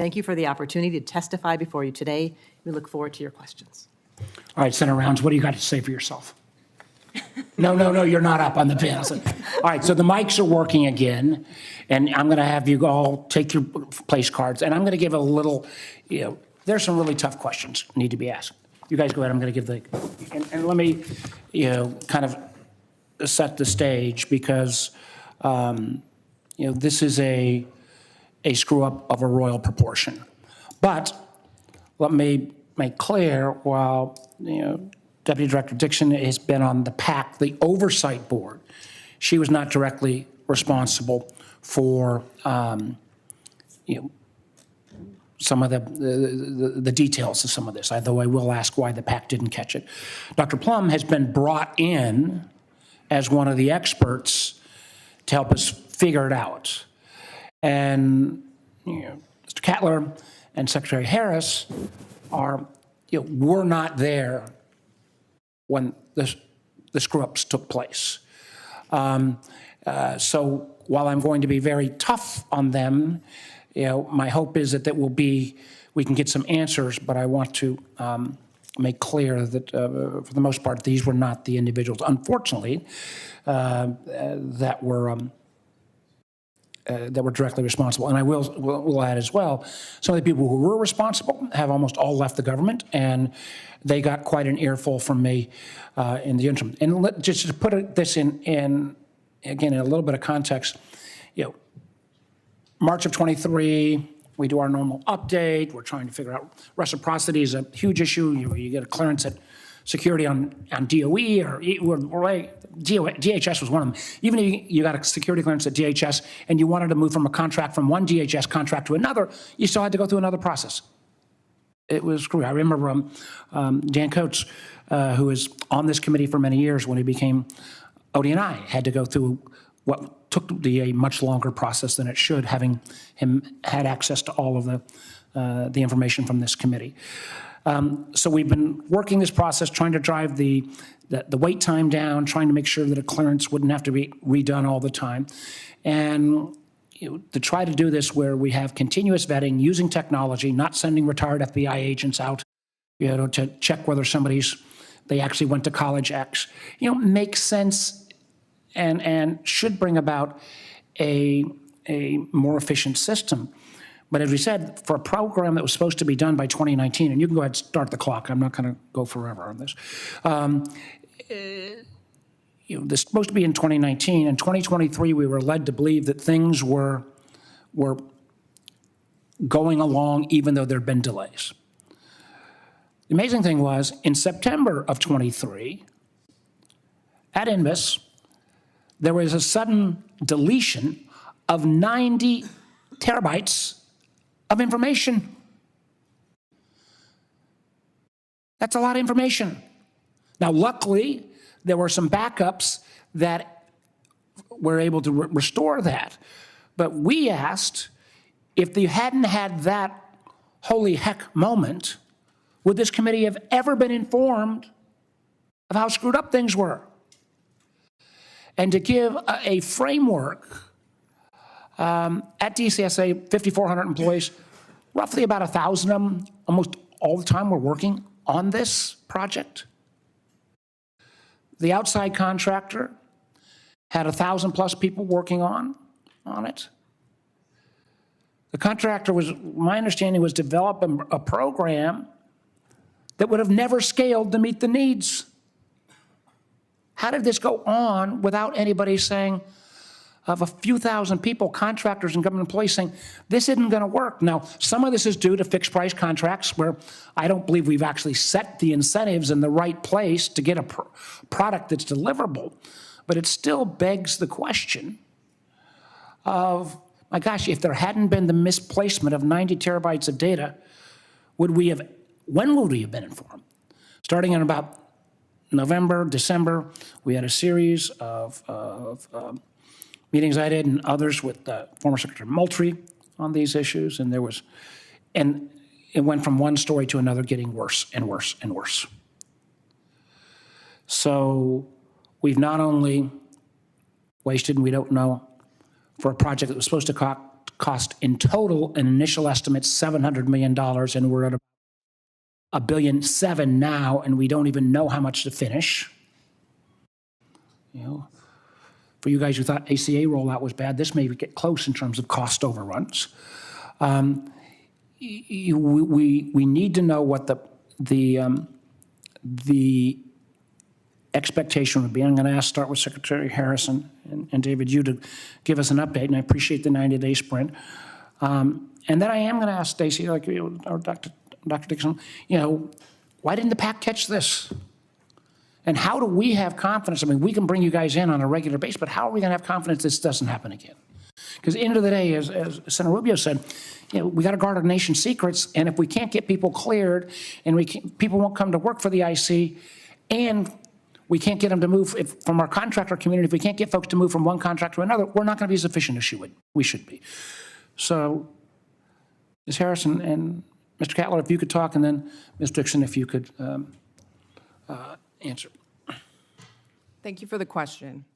Thank you for the opportunity to testify before you today. We look forward to your questions. All right, Senator Rounds, what do you got to say for yourself? No, you're not up on the panel. All right, so the mics are working again, and I'm going to have you all take your place cards, and I'm going to give a little, there's some really tough questions need to be asked. You guys go ahead, I'm going to give and let me, kind of set the stage because, this is a screw up of a royal proportion. But let me make clear, while, Deputy Director Dixon has been on the PAC, the oversight board, she was not directly responsible for, some of the details of some of this, although I will ask why the PAC didn't catch it. Dr. Plum has been brought in as one of the experts to help us figure it out. And Mr. Cattler and Secretary Harris were not there when the screw-ups took place. So while I'm going to be very tough on them, my hope is that we can get some answers, but I want to make clear that for the most part, these were not the individuals, unfortunately, that were directly responsible. And I will add as well, some of the people who were responsible have almost all left the government, and they got quite an earful from me in the interim. And just to put this in again, in a little bit of context, March of 23, we do our normal update. We're trying to figure out reciprocity is a huge issue. You get a clearance at security on DOE or DHS was one of them. Even if you got a security clearance at DHS and you wanted to move from a contract from one DHS contract to another, you still had to go through another process. It was screwy. I remember Dan Coates, who was on this committee for many years when he became ODNI, had to go through what took the DA much longer process than it should, having him had access to all of the information from this committee. So we've been working this process, trying to drive the wait time down, trying to make sure that a clearance wouldn't have to be redone all the time. And to try to do this where we have continuous vetting, using technology, not sending retired FBI agents out, to check whether they actually went to college X, makes sense and should bring about a more efficient system. But as we said, for a program that was supposed to be done by 2019, and you can go ahead and start the clock, I'm not going to go forever on this. This is supposed to be in 2019. In 2023, we were led to believe that things were going along even though there had been delays. The amazing thing was, in September of 23, at INVIS, there was a sudden deletion of 90 terabytes of information. That's a lot of information. Now, luckily, there were some backups that were able to restore that. But we asked, if they hadn't had that holy heck moment, would this committee have ever been informed of how screwed up things were? And to give a framework, at DCSA, 5,400 employees, roughly about 1,000 of them, almost all the time, were working on this project. The outside contractor had 1,000 plus people working on it. The contractor my understanding was developing a program that would have never scaled to meet the needs. How did this go on without anybody saying, of a few thousand people, contractors and government employees saying, this isn't going to work? Now, some of this is due to fixed price contracts where I don't believe we've actually set the incentives in the right place to get a product that's deliverable. But it still begs the question of, my gosh, if there hadn't been the misplacement of 90 terabytes of data, when would we have been informed? Starting in about November, December, we had a series of meetings I did and others with former Secretary Moultrie on these issues, and it went from one story to another, getting worse and worse and worse. So we've not only wasted, and we don't know, for a project that was supposed to cost in total, an initial estimate, $700 million, and we're at $1.7 billion now, and we don't even know how much to finish. You know, for you guys who thought ACA rollout was bad, this may get close in terms of cost overruns. We need to know what the expectation would be. I'm going to start with Secretary Harrison and David, you to give us an update, and I appreciate the 90-day sprint. And then I am going to ask Stacy, like, or Dr. Dixon, why didn't the PAC catch this? And how do we have confidence? I mean, we can bring you guys in on a regular basis, but how are we going to have confidence this doesn't happen again? Because at the end of the day, as Senator Rubio said, we got to guard our nation's secrets, and if we can't get people cleared, and people won't come to work for the IC, and we can't get them to move from our contractor community, if we can't get folks to move from one contract to another, we're not going to be as efficient as we should be. So, Ms. Harrison and Mr. Cattler, if you could talk, and then Ms. Dixon, if you could answer. Thank you for the question.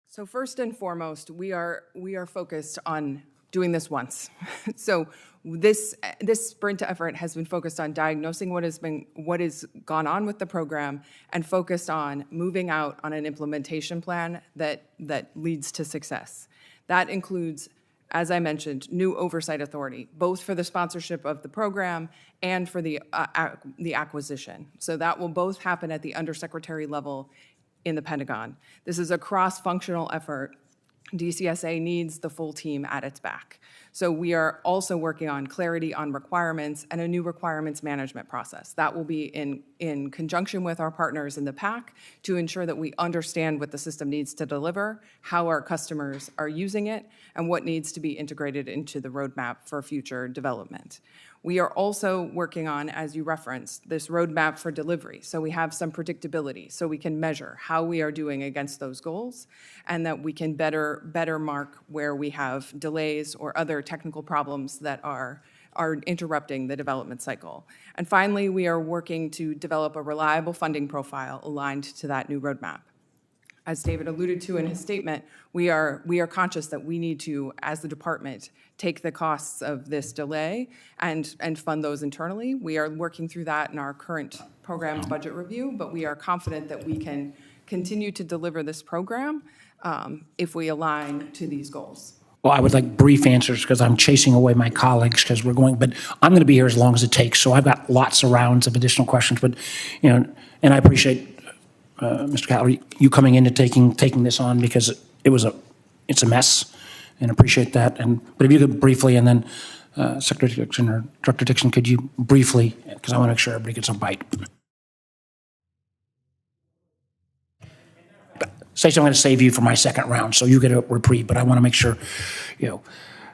So first and foremost, we are focused on doing this once. So this sprint effort has been focused on diagnosing what has gone on with the program and focused on moving out on an implementation plan that leads to success. That includes, as I mentioned, new oversight authority, both for the sponsorship of the program and for the acquisition. So that will both happen at the undersecretary level in the Pentagon. This is a cross-functional effort. DCSA needs the full team at its back. So we are also working on clarity on requirements and a new requirements management process. That will be in conjunction with our partners in the PAC to ensure that we understand what the system needs to deliver, how our customers are using it, and what needs to be integrated into the roadmap for future development. We are also working on, as you referenced, this roadmap for delivery. So we have some predictability, so we can measure how we are doing against those goals, and that we can better mark where we have delays or other technical problems that are interrupting the development cycle. And finally, we are working to develop a reliable funding profile aligned to that new roadmap. As David alluded to in his statement, we are conscious that we need to, as the department, take the costs of this delay and fund those internally. We are working through that in our current program budget review, but we are confident that we can continue to deliver this program if we align to these goals. Well, I would like brief answers because I'm chasing away my colleagues because we're going, but I'm going to be here as long as it takes. So I've got lots of rounds of additional questions, but, and I appreciate Mr. Cattler, you coming in and taking this on because it's a mess, and appreciate that. But if you could briefly, and then Secretary Dixon or Dr. Dixon, could you briefly, because I want to make sure everybody gets a bite. Stacey, I'm going to save you for my second round, so you get a reprieve. But I want to make sure,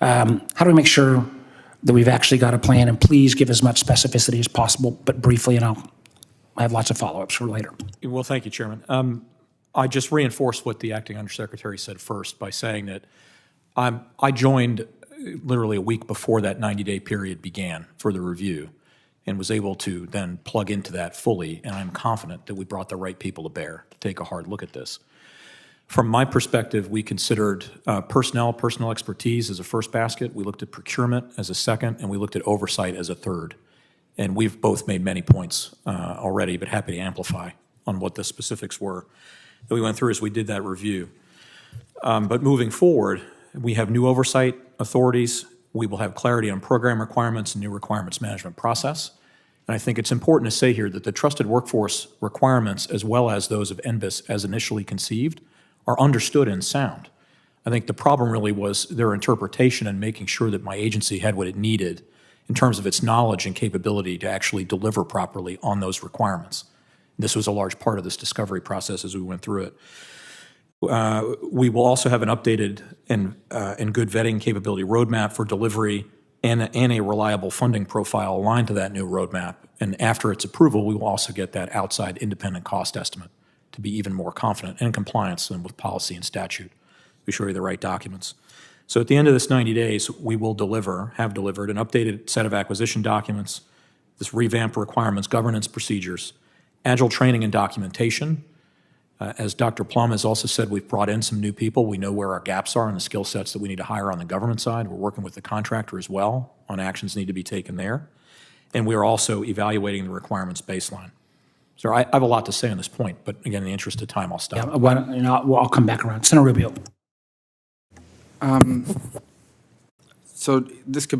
how do we make sure that we've actually got a plan? And please give as much specificity as possible, but briefly, and I have lots of follow-ups for later. Well, thank you, Chairman. I just reinforced what the acting undersecretary said first by saying that I joined literally a week before that 90-day period began for the review and was able to then plug into that fully, and I'm confident that we brought the right people to bear to take a hard look at this. From my perspective, we considered personnel expertise as a first basket. We looked at procurement as a second, and we looked at oversight as a third. And we've both made many points already, but happy to amplify on what the specifics were that we went through as we did that review. But moving forward, we have new oversight authorities. We will have clarity on program requirements and new requirements management process. And I think it's important to say here that the trusted workforce requirements, as well as those of NBIS as initially conceived, are understood and sound. I think the problem really was their interpretation and making sure that my agency had what it needed in terms of its knowledge and capability to actually deliver properly on those requirements. This was a large part of this discovery process as we went through it. We will also have an updated and good vetting capability roadmap for delivery and a reliable funding profile aligned to that new roadmap. And after its approval, we will also get that outside independent cost estimate to be even more confident and in compliance with policy and statute. We show you the right documents. So at the end of this 90 days, we will have delivered an updated set of acquisition documents, this revamped requirements governance procedures, agile training and documentation, As Dr. Plum has also said, we've brought in some new people. We know where our gaps are and the skill sets that we need to hire on the government side. We're working with the contractor as well on actions that need to be taken there. And we are also evaluating the requirements baseline. So I have a lot to say on this point, but again, in the interest of time, I'll stop. Yeah, why don't- and I'll come back around. Senator Rubio. So this could be